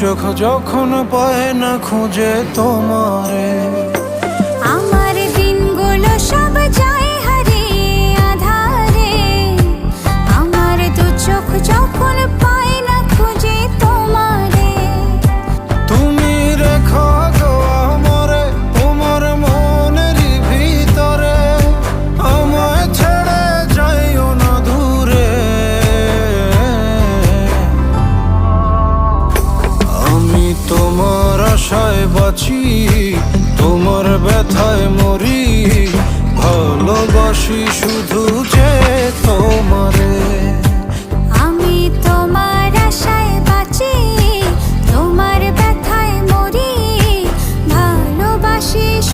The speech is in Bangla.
চোখ যখন পায় না খুঁজে তোমারে। আমার দিনগুলো সব যায় হারিয়ে আধারে, আমার দু চোখ যখন পায় না খুঁজে তোমারে। তুমি রেখো গো আমারে তোমার মনের ভিতরে, আমায় ছেড়ে যাইও না দূরে। আমি তোমার আশায় বাঁচি, তোমার ব্যথায় মরি, ভালোবাসি শুধু